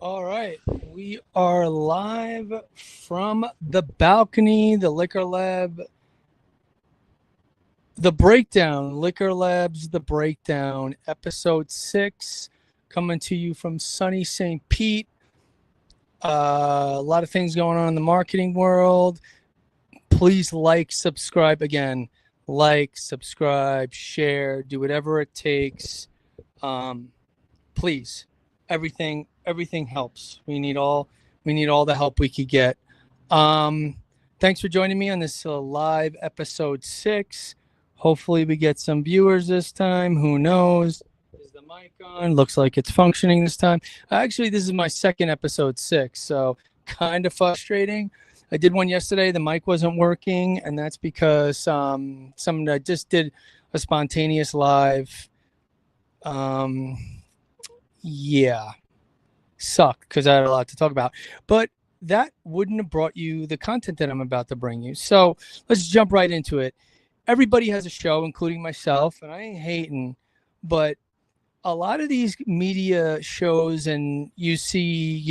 All right, we are live from the balcony, the Liquor Lab, the Breakdown, Liquor Labs, the Breakdown, episode 6, coming to you from sunny St. Pete. A lot of things going on in the marketing world. Please like, subscribe again. Like, subscribe, share, do whatever it takes. Please, everything helps. We need all the help we could get. Thanks for joining me on this live episode 6. Hopefully we get some viewers this time. Who knows? Is the mic on? Looks like it's functioning this time. Actually, this is my second episode 6, so kind of frustrating. I did one yesterday. The mic wasn't working, and that's because I just did a spontaneous live. Yeah, sucked because I had a lot to talk about. But that wouldn't have brought you the content that I'm about to bring you. So let's jump right into it. Everybody has a show, including myself, and I ain't hating, but a lot of these media shows, and you see,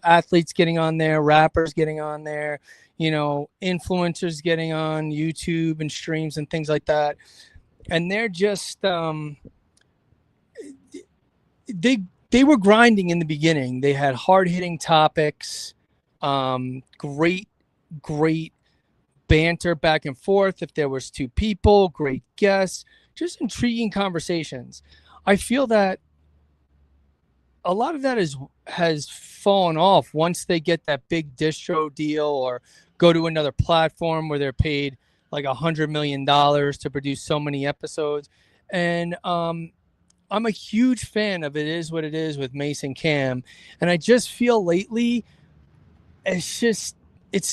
athletes getting on there, rappers getting on there, influencers getting on YouTube and streams and things like that. And they're just, they they were grinding in the beginning. They had hard hitting topics, great great banter back and forth. If there was two people, great guests, just intriguing conversations. I feel that a lot of that has fallen off once they get that big distro deal or go to another platform where they're paid like $100 million to produce so many episodes. And I'm a huge fan of It Is What It Is with Mase and Cam, and I just feel lately it's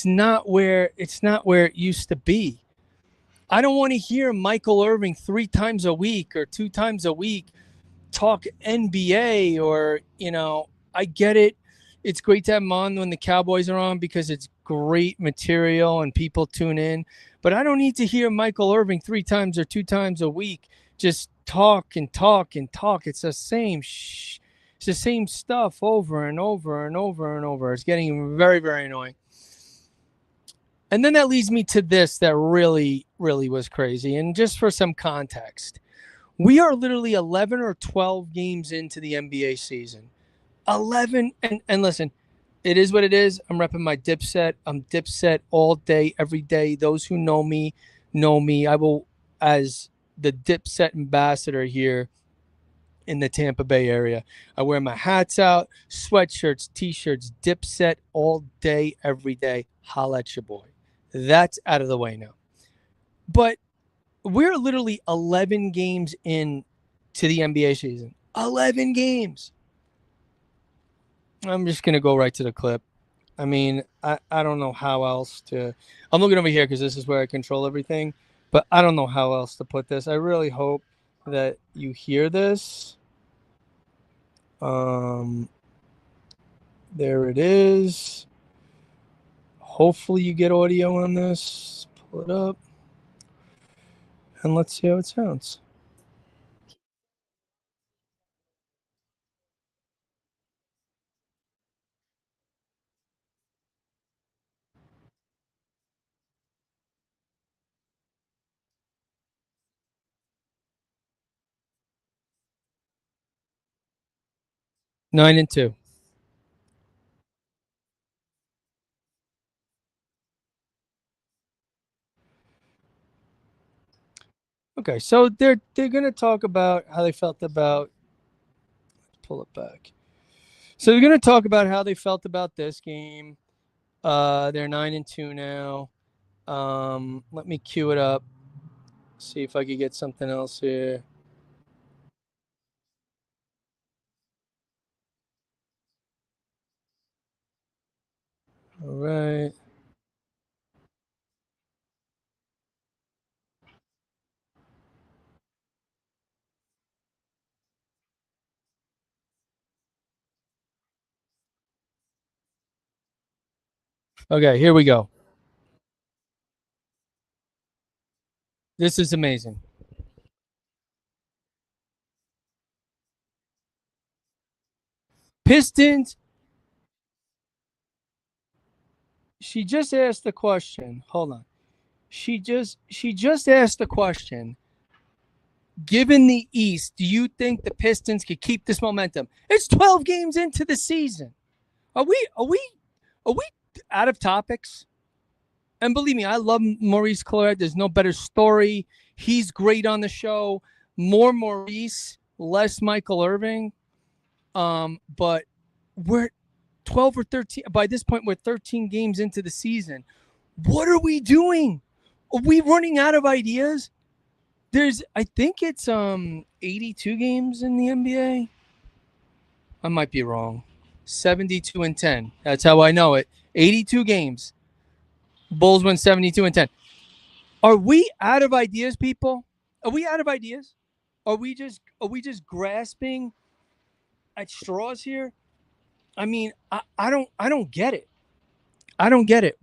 not where it used to be. I don't want to hear Michael Irving 3 times a week or 2 times a week talk NBA or I get it. It's great to have him on when the Cowboys are on because it's great material and people tune in. But I don't need to hear Michael Irving 3 times or 2 times a week just talk and talk and talk. It's the same it's the same stuff over and over and over and over. It's getting very, very annoying. And then that leads me to this that really, really was crazy. And just for some context, we are literally 11 or 12 games into the NBA season. 11. And listen, it is what it is. I'm repping my Dipset. I'm Dipset all day, every day. Those who know me know me. I will, as the Dipset ambassador here in the Tampa Bay area, I wear my hats out, sweatshirts, t-shirts, Dipset all day, every day. Holla at your boy. That's out of the way now. But we're literally 11 games in to the NBA season. 11 games. I'm just going to go right to the clip. I mean, I don't know how else to. I'm looking over here because this is where I control everything, but I don't know how else to put this. I really hope that you hear this. There it is. Hopefully you get audio on this. Pull it up. And let's see how it sounds. Nine and two. Okay, so they're gonna talk about how they felt about. Let's pull it back. So they're gonna talk about how they felt about this game. They're 9 and 2 now. Let me cue it up. See if I could get something else here. All right. Okay, here we go. This is amazing. Pistons She just asked the question. Hold on. She just asked the question. Given the East, do you think the Pistons could keep this momentum? It's 12 games into the season. Are we out of topics? And believe me, I love Maurice Clark. There's no better story. He's great on the show. More Maurice, less Michael Irving. But we're 12 or 13. By this point, we're 13 games into the season. What are we doing? Are we running out of ideas? I think it's 82 games in the NBA. I might be wrong. 72-10. That's how I know it. 82 games. Bulls win 72-10. Are we out of ideas, people? Are we out of ideas? Are we just grasping at straws here? I mean, I don't get it. I don't get it.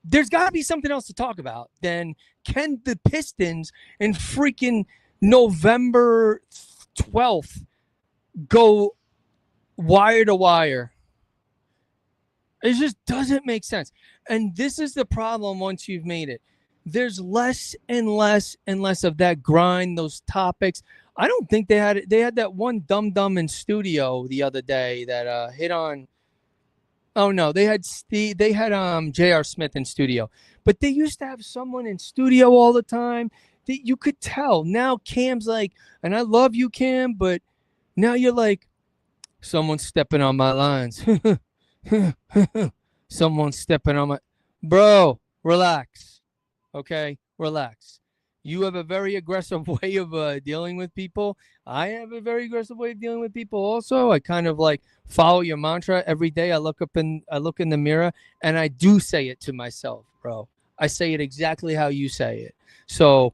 There's got to be something else to talk about than can the Pistons in freaking November 12th go wire to wire. It just doesn't make sense. And this is the problem once you've made it. There's less and less and less of that grind, those topics. I don't think they had that one dum-dum in studio the other day that hit on. Oh no, they had J.R. Smith in studio. But they used to have someone in studio all the time that you could tell. Now Cam's like, and I love you, Cam, but now you're like, someone's stepping on my lines. Someone's stepping on my... Bro, relax. Okay? Relax. You have a very aggressive way of dealing with people. I have a very aggressive way of dealing with people also. I kind of like follow your mantra every day. I look in the mirror and I do say it to myself, bro. I say it exactly how you say it. So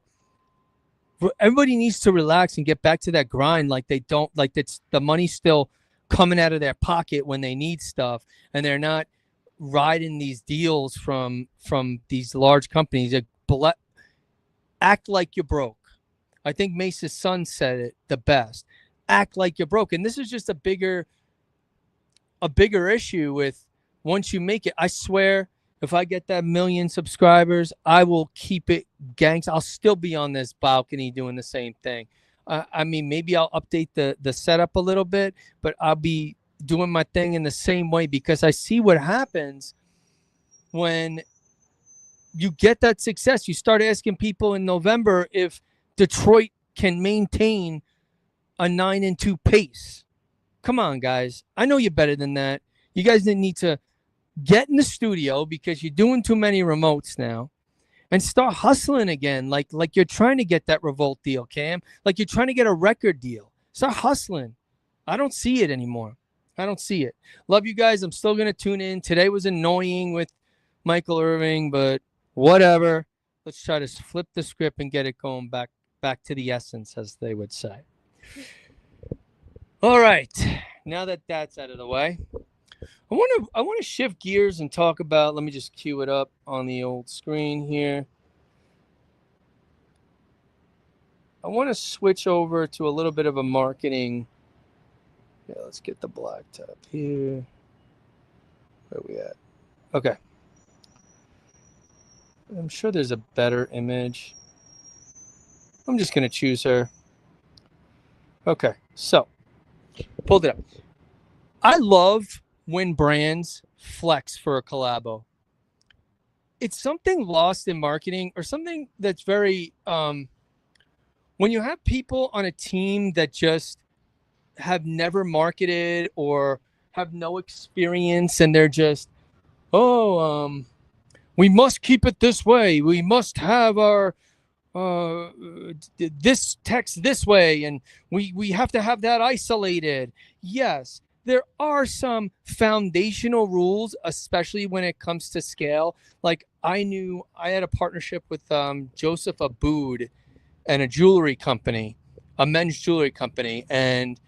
everybody needs to relax and get back to that grind. Like it's the money's still coming out of their pocket when they need stuff, and they're not riding these deals from these large companies. Act like you're broke. I think Mase's son said it the best. Act like you're broke. And this is just a bigger issue with once you make it. I swear, if I get that 1 million subscribers, I will keep it gangs. I'll still be on this balcony doing the same thing. I mean, maybe I'll update the setup a little bit, but I'll be doing my thing in the same way because I see what happens when you get that success. You start asking people in November if Detroit can maintain a 9-2 pace. Come on, guys. I know you're better than that. You guys didn't need to get in the studio because you're doing too many remotes now and start hustling again. Like you're trying to get that Revolt deal, Cam. Like you're trying to get a record deal. Start hustling. I don't see it anymore. I don't see it. Love you guys. I'm still going to tune in. Today was annoying with Michael Irving, but whatever. Let's try to flip the script and get it going back to the essence, as they would say. All right. Now that that's out of the way, I want to shift gears and talk about, let me just cue it up on the old screen here. I want to switch over to a little bit of a marketing. Yeah, let's get the black tab here. Where are we at? Okay. I'm sure there's a better image. I'm just going to choose her. Okay, so pulled it up. I love when brands flex for a collabo. It's something lost in marketing, or something that's very when you have people on a team that just have never marketed or have no experience, and they're just, we must keep it this way. We must have our this text this way, and we have to have that isolated. Yes, there are some foundational rules, especially when it comes to scale. Like I had a partnership with Joseph Abood and a jewelry company, a men's jewelry company, and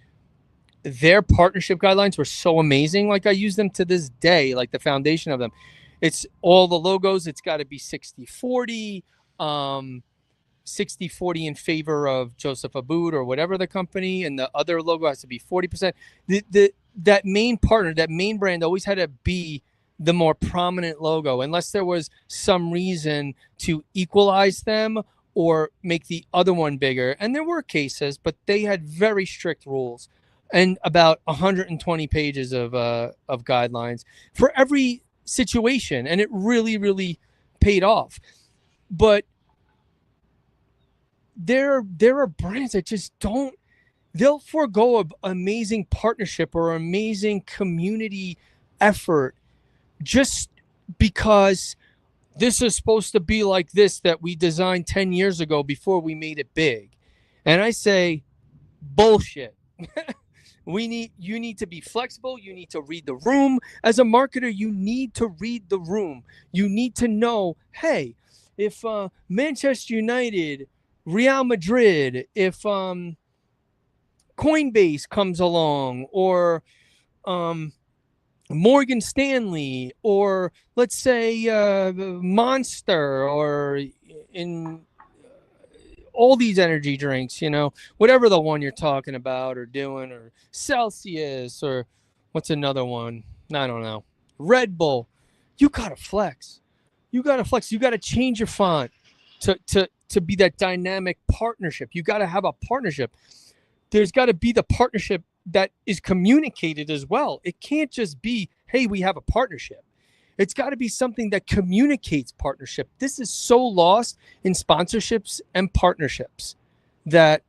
their partnership guidelines were so amazing. Like I use them to this day, like the foundation of them. It's all the logos. It's got to be 60-40, 60-40 in favor of Joseph Abood or whatever the company, and the other logo has to be 40%. That main partner, that main brand always had to be the more prominent logo, unless there was some reason to equalize them or make the other one bigger. And there were cases, but they had very strict rules and about 120 pages of guidelines for every situation. And it really, really paid off. But there are brands that just don't, they'll forego an amazing partnership or amazing community effort just because this is supposed to be like this that we designed 10 years ago before we made it big. And I say, bullshit. You need to be flexible. You need to read the room. As a marketer, you need to read the room. You need to know, hey, if Manchester United, Real Madrid, if Coinbase comes along, or Morgan Stanley, or let's say Monster, or in all these energy drinks, whatever the one you're talking about or doing, or Celsius, or what's another one? I don't know. Red Bull. You got to flex. You got to change your font to be that dynamic partnership. You got to have a partnership. There's got to be the partnership that is communicated as well. It can't just be, hey, we have a partnership. It's got to be something that communicates partnership. This is so lost in sponsorships and partnerships that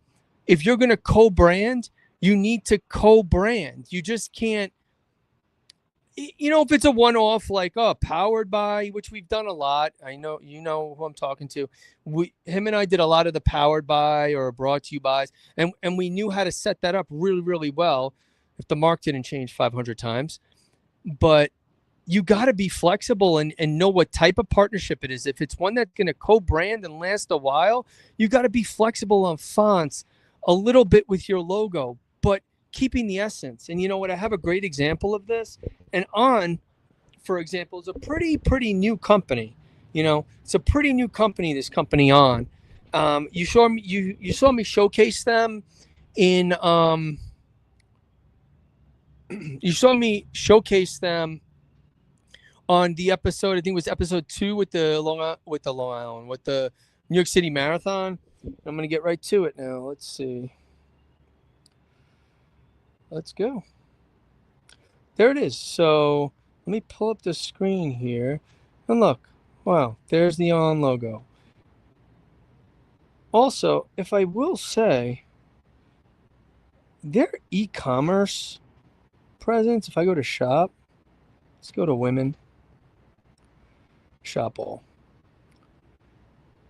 if you're going to co-brand, you need to co-brand. You just can't, if it's a one-off, like, powered by, which we've done a lot. I know, who I'm talking to. Him and I did a lot of the powered by or brought to you buys, and we knew how to set that up really, really well if the market didn't change 500 times. But you got to be flexible and know what type of partnership it is. If it's one that's going to co-brand and last a while, you got to be flexible on fonts a little bit with your logo, but keeping the essence. And you know what? I have a great example of this. And On, for example, is a pretty new company. It's a pretty new company, this company On. You saw me showcase them in you saw me showcase them on the episode, I think it was episode 2 with the New York City Marathon. I'm going to get right to it now. Let's see. Let's go. There it is. So let me pull up the screen here. And look, wow, there's the On logo. Also, if I will say, their e-commerce presence, if I go to shop, let's go to women. Shop all.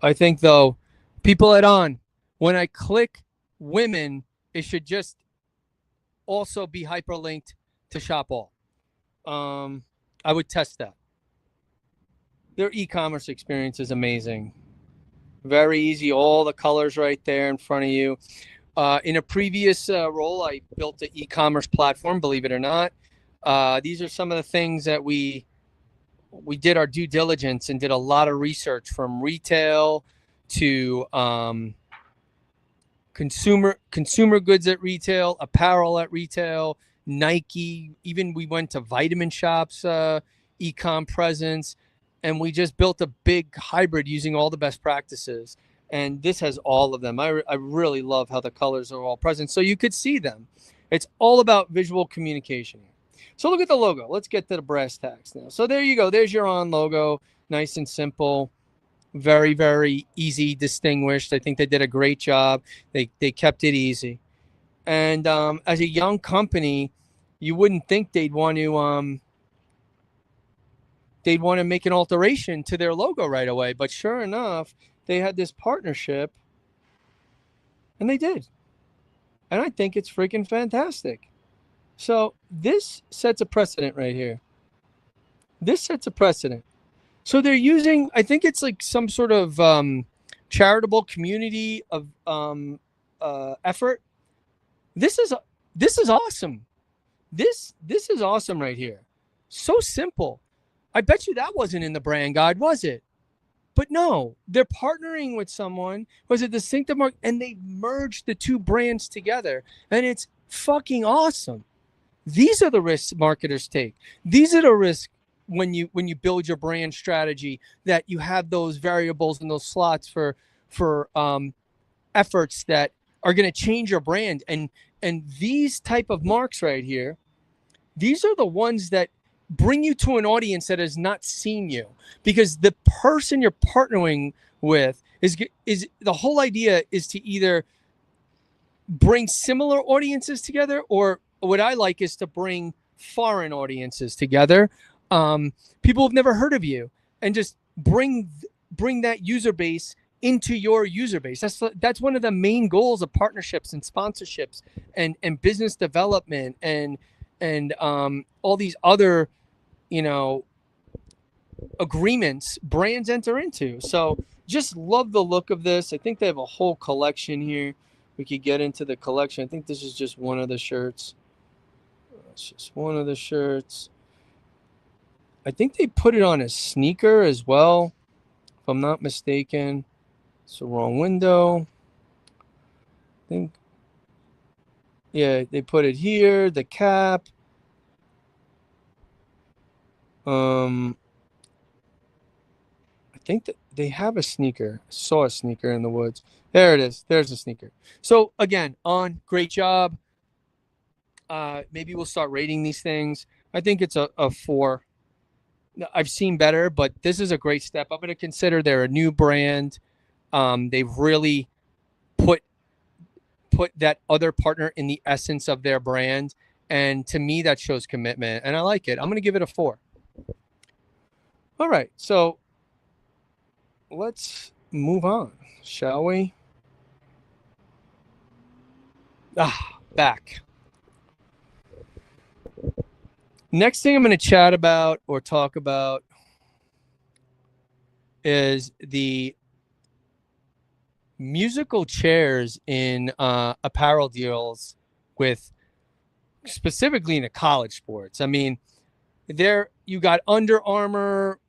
I think, though, people at On, when I click women, it should just also be hyperlinked to shop all. I would test that. Their e-commerce experience is amazing. Very easy. All the colors right there in front of you. In a previous role, I built an e-commerce platform, believe it or not. These are some of the things that we did our due diligence and did a lot of research, from retail to consumer goods at retail, apparel at retail, Nike. Even we went to vitamin shops, e-com presence, and we just built a big hybrid using all the best practices. And this has all of them. I really love how the colors are all present, so you could see them. It's all about visual communication. So look at the logo. Let's get to the brass tacks now. So there you go. There's your On logo. Nice and simple. Very, very easy, distinguished. I think they did a great job. They kept it easy. And as a young company, you wouldn't think they'd want to make an alteration to their logo right away. But sure enough, they had this partnership, and they did. And I think it's freaking fantastic. So this sets a precedent right here. This sets a precedent. So they're using, I think it's like some sort of charitable community of effort. This is awesome. This is awesome right here. So simple. I bet you that wasn't in the brand guide, was it? But no, they're partnering with someone who has a distinctive mark, and they merged the two brands together, and it's fucking awesome. These are the risks marketers take. These are the risks when you build your brand strategy, that you have those variables and those slots for efforts that are going to change your brand. And these type of marks right here, these are the ones that bring you to an audience that has not seen you, because the person you're partnering with is the whole idea is to either bring similar audiences together, or what I like is to bring foreign audiences together, people have never heard of you, and just bring that user base into your user base. That's one of the main goals of partnerships and sponsorships and business development and all these other, agreements brands enter into. So just love the look of this. I think they have a whole collection here. We could get into the collection. I think this is just one of the shirts. It's just one of the shirts. I think they put it on a sneaker as well, if I'm not mistaken. It's the wrong window. I think, yeah, they put it here, the cap. I think that they have a sneaker. I saw a sneaker in the woods. There it is. There's a sneaker. So again, great job. Maybe we'll start rating these things. I think it's a 4. I've seen better, but this is a great step. I'm going to consider they're a new brand. They've really put that other partner in the essence of their brand. And to me, that shows commitment, and I like it. I'm going to give it a 4. All right. So let's move on, shall we? Back. Next thing I'm going to chat about or talk about is the musical chairs in apparel deals, with specifically in the college sports. I mean, there you got Under Armour,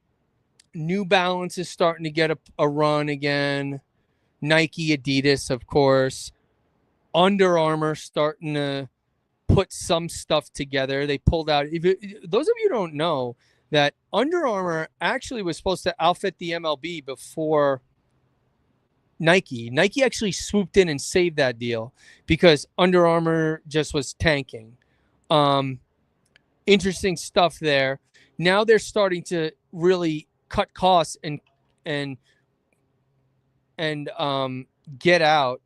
New Balance is starting to get a run again, Nike, Adidas, of course, Under Armour starting to put some stuff together. They pulled out, those of you who don't know, that Under Armour actually was supposed to outfit the MLB before Nike. Nike actually swooped in and saved that deal because Under Armour just was tanking. Interesting stuff there. Now they're starting to really cut costs and get out.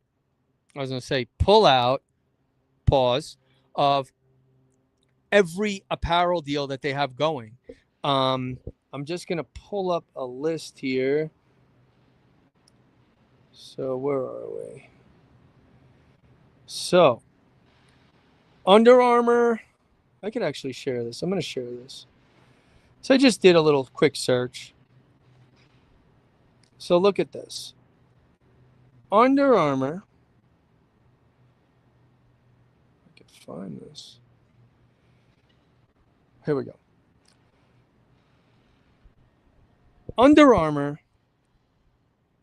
I was going to say pull out, pause, of every apparel deal that they have going. I'm just going to pull up a list here. So where are we? So Under Armour, I could actually share this. I'm going to share this. So I just did a little quick search. So look at this. Under Armour. I can find this. Here we go. Under Armour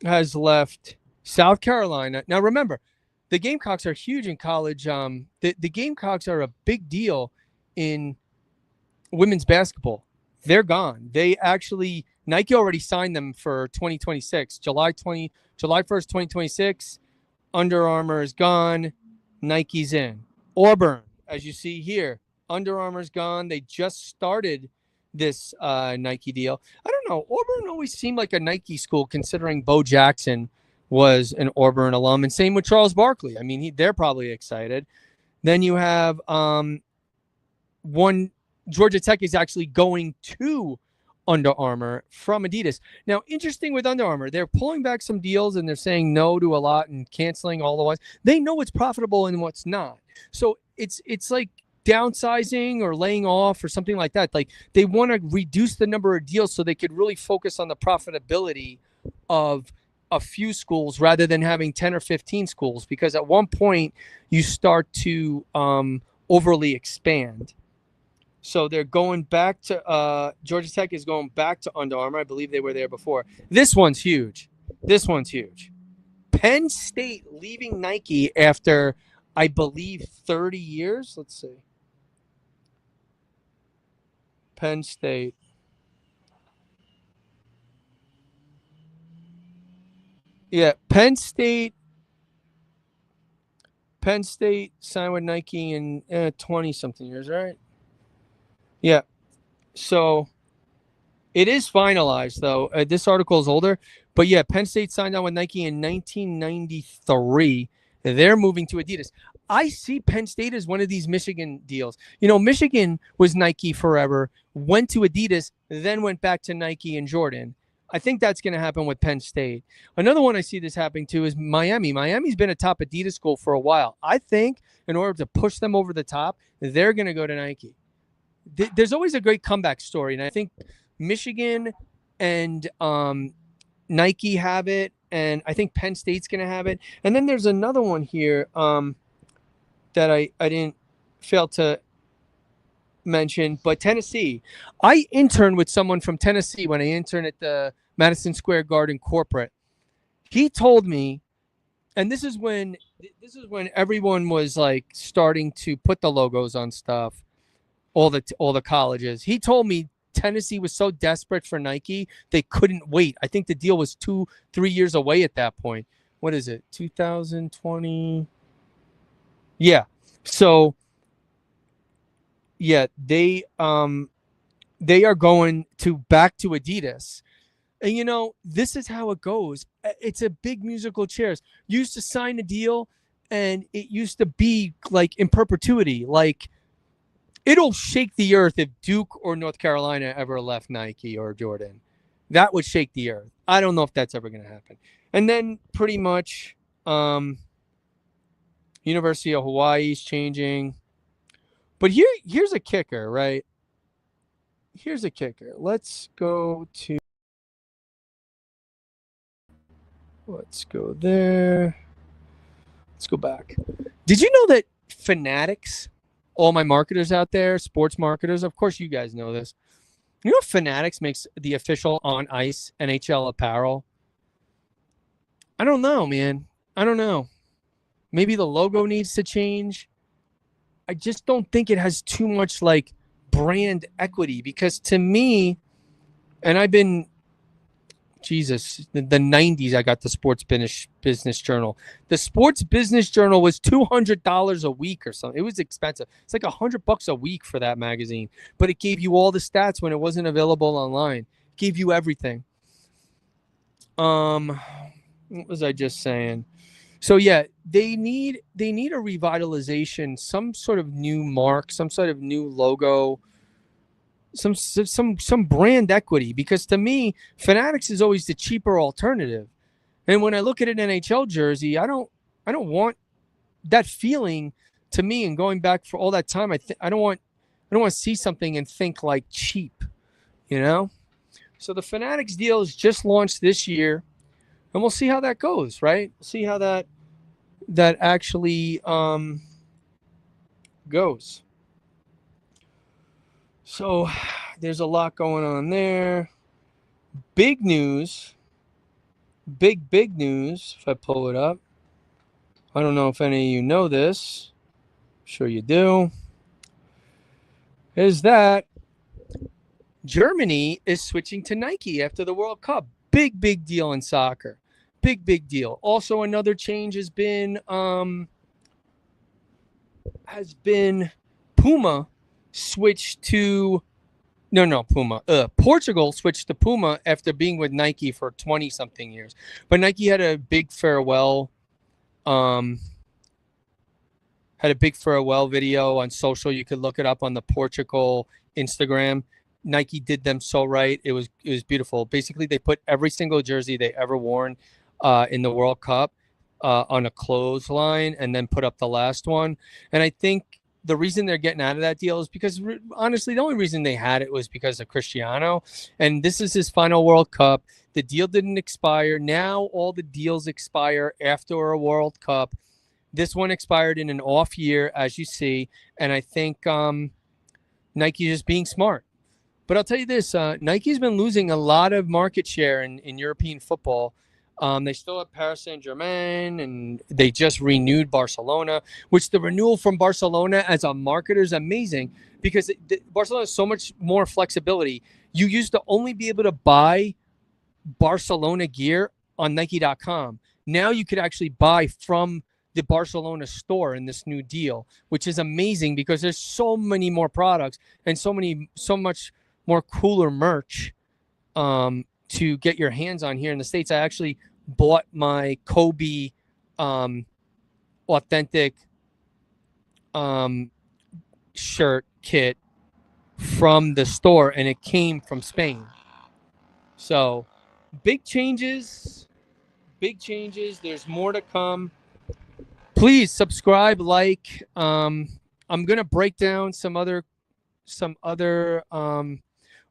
has left South Carolina. Now remember, the Gamecocks are huge in college. The Gamecocks are a big deal in women's basketball. They're gone. They actually, Nike already signed them for 2026, July 1st, 2026. Under Armour is gone. Nike's in. Auburn, as you see here, Under Armour's gone. They just started this Nike deal. I don't know. Auburn always seemed like a Nike school, considering Bo Jackson was an Auburn alum, and same with Charles Barkley. I mean, they're probably excited. Then you have one. Georgia Tech is actually going to Under Armour from Adidas. Now, interesting with Under Armour, they're pulling back some deals and they're saying no to a lot and canceling all the ones. They know what's profitable and what's not. So it's like downsizing or laying off or something like that. Like they want to reduce the number of deals so they could really focus on the profitability of a few schools rather than having 10 or 15 schools, because at one point you start to overly expand. So they're going back to Georgia Tech is going back to Under Armour. I believe they were there before. This one's huge. Penn State leaving Nike after, I believe, 30 years. Let's see. Penn State. Yeah, Penn State signed with Nike in 20 something years, right? Yeah. So it is finalized though. This article is older, but yeah, Penn State signed on with Nike in 1993. They're moving to Adidas. I see Penn State as one of these Michigan deals. You know, Michigan was Nike forever, went to Adidas, then went back to Nike and Jordan. I think that's going to happen with Penn State. Another one I see this happening to is Miami. Miami's been a top Adidas school for a while. I think in order to push them over the top, they're going to go to Nike. There's always a great comeback story, and I think Michigan and Nike have it, and I think Penn State's going to have it. And then there's another one here that I didn't fail to mention, but Tennessee. I interned with someone from Tennessee when I interned at the Madison Square Garden corporate. He told me, and this is when everyone was like starting to put the logos on stuff, all the colleges. He told me Tennessee was so desperate for Nike, they couldn't wait. I think the deal was 2-3 years away at that point. What is it? 2020. Yeah. So yeah, they are going to back to Adidas. And you know, this is how it goes. It's a big musical chairs. You used to sign a deal and it used to be like in perpetuity. Like it'll shake the earth if Duke or North Carolina ever left Nike or Jordan. That would shake the earth. I don't know if that's ever going to happen. And then pretty much University of Hawaii is changing. But here's a kicker, right? Here's a kicker. Let's go there. Let's go back. Did you know that Fanatics, all my marketers out there, sports marketers, of course you guys know this. You know Fanatics makes the official on ice NHL apparel? I don't know, man. I don't know. Maybe the logo needs to change. I just don't think it has too much like brand equity because to me, and I've been Jesus, the 90s, I got the Sports Business Journal. The Sports Business Journal was $200 a week or something. It was expensive. It's like $100 a week for that magazine, but it gave you all the stats when it wasn't available online. It gave you everything. What was I just saying? So yeah, they need a revitalization, some sort of new mark, some sort of new logo, some brand equity, because to me Fanatics is always the cheaper alternative. And when I look at an NHL jersey, I don't want that feeling to me. And going back for all that time, I don't want to see something and think like cheap, you know. So the Fanatics deal is just launched this year, and we'll see how that goes, right? We'll see how that actually goes. So there's a lot going on there. Big news. Big news. If I pull it up, I don't know if any of you know this. I'm sure you do. Is that Germany is switching to Nike after the World Cup. Big deal in soccer. Big deal. Also, another change has been Puma switched to Puma. Portugal switched to Puma after being with Nike for 20 something years. But Nike had a big farewell video on social. You could look it up on the Portugal Instagram. Nike did them so right. It was beautiful. Basically, they put every single jersey they ever worn in the World Cup on a clothesline and then put up the last one. And I think the reason they're getting out of that deal is because, honestly, the only reason they had it was because of Cristiano. And this is his final World Cup. The deal didn't expire. Now all the deals expire after a World Cup. This one expired in an off year, as you see. And I think Nike is just being smart. But I'll tell you this, Nike's been losing a lot of market share in European football. They still have Paris Saint-Germain, and they just renewed Barcelona, which the renewal from Barcelona as a marketer is amazing because Barcelona has so much more flexibility. You used to only be able to buy Barcelona gear on Nike.com. Now you could actually buy from the Barcelona store in this new deal, which is amazing because there's so many more products and so much more cooler merch to get your hands on here in the States. I actually bought my Kobe authentic shirt kit from the store, and it came from Spain. So big changes. There's more to come. Please subscribe, like. I'm gonna break down some other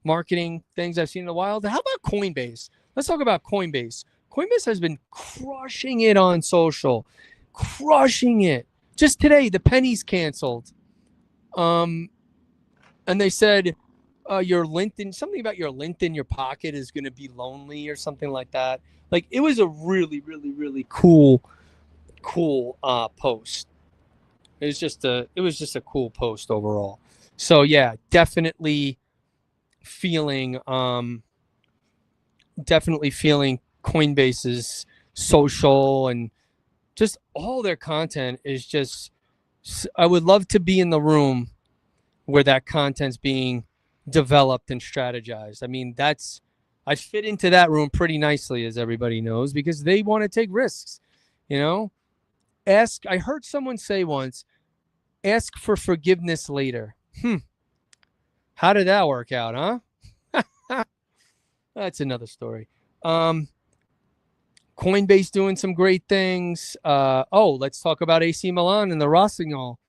marketing things I've seen in a while. How about Coinbase? Let's talk about Coinbase. Coinbase has been crushing it on social, crushing it. Just today, the pennies canceled. And they said your LinkedIn, something about your lint in your pocket is going to be lonely or something like that. Like, it was a really, really, really cool post. It was just a cool post overall. So yeah, definitely feeling Coinbase's social and just all their content is just, I would love to be in the room where that content's being developed and strategized. I mean, I fit into that room pretty nicely, as everybody knows, because they want to take risks, you know? I heard someone say once, ask for forgiveness later. How did that work out, huh? That's another story. Coinbase doing some great things. Let's talk about AC Milan and the Rossignol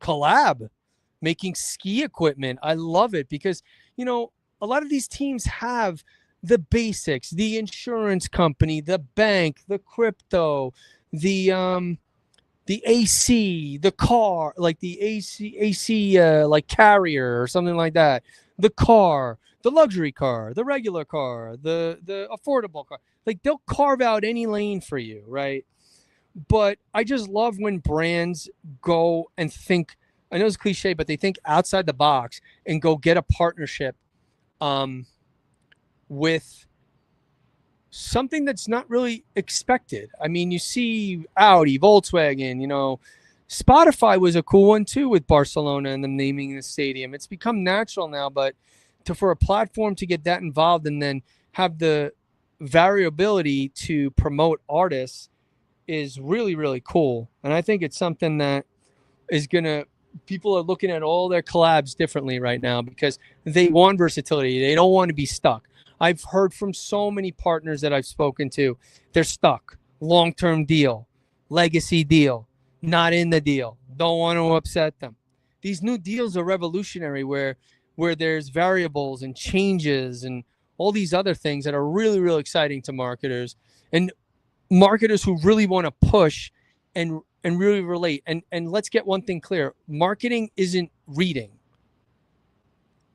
collab, making ski equipment. I love it because, a lot of these teams have the basics, the insurance company, the bank, the crypto, the AC, the car, like the AC like carrier or something like that. The car, the luxury car, the regular car, the affordable car. Like, they'll carve out any lane for you, right? But I just love when brands go and think, I know it's cliche, but they think outside the box and go get a partnership with something that's not really expected. I mean, you see Audi, Volkswagen, Spotify was a cool one too with Barcelona and them naming the stadium. It's become natural now, but for a platform to get that involved and then have the variability to promote artists is really, really cool. And I think it's something that is people are looking at all their collabs differently right now because they want versatility. They don't want to be stuck. I've heard from so many partners that I've spoken to, they're stuck. Long-term deal, legacy deal, not in the deal. Don't want to upset them. These new deals are revolutionary where there's variables and changes and all these other things that are really, really exciting to marketers and marketers who really want to push and really relate. And let's get one thing clear. Marketing isn't reading.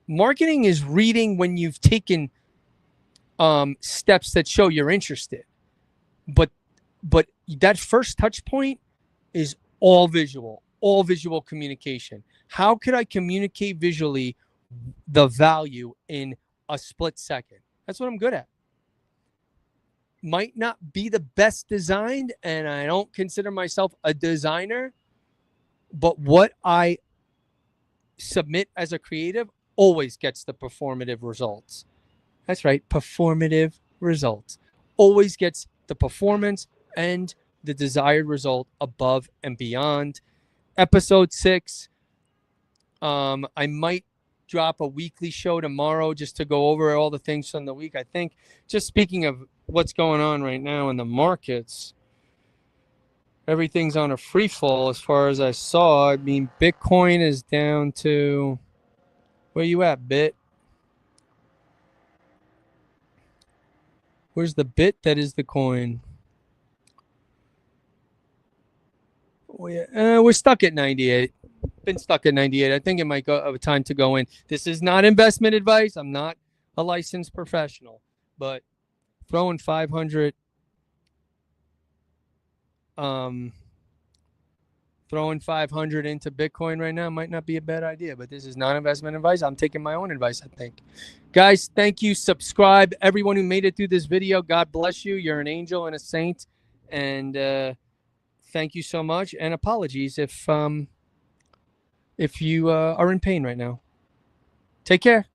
Marketing is reading when you've taken steps that show you're interested. But that first touch point is all visual communication. How could I communicate visually the value in a split second? That's what I'm good at. Might not be the best designed, and I don't consider myself a designer, but what I submit as a creative always gets the performative results. That's right, performative results. Always gets the performance and the desired result above and beyond. Episode 6, I might drop a weekly show tomorrow just to go over all the things from the week. I think, just speaking of what's going on right now in the markets, everything's on a free fall as far as I saw. I mean, Bitcoin is down to, where you at, Bit? Where's the bit that is the coin? We're stuck at 98. Been stuck at 98. I think it might go time to go in. This is not investment advice. I'm not a licensed professional, but throwing 500 throwing 500 into Bitcoin right now might not be a bad idea, but this is not investment advice. I'm taking my own advice, I think. Guys, thank you. Subscribe. Everyone who made it through this video, God bless you. You're an angel and a saint. And thank you so much. And apologies if you are in pain right now. Take care.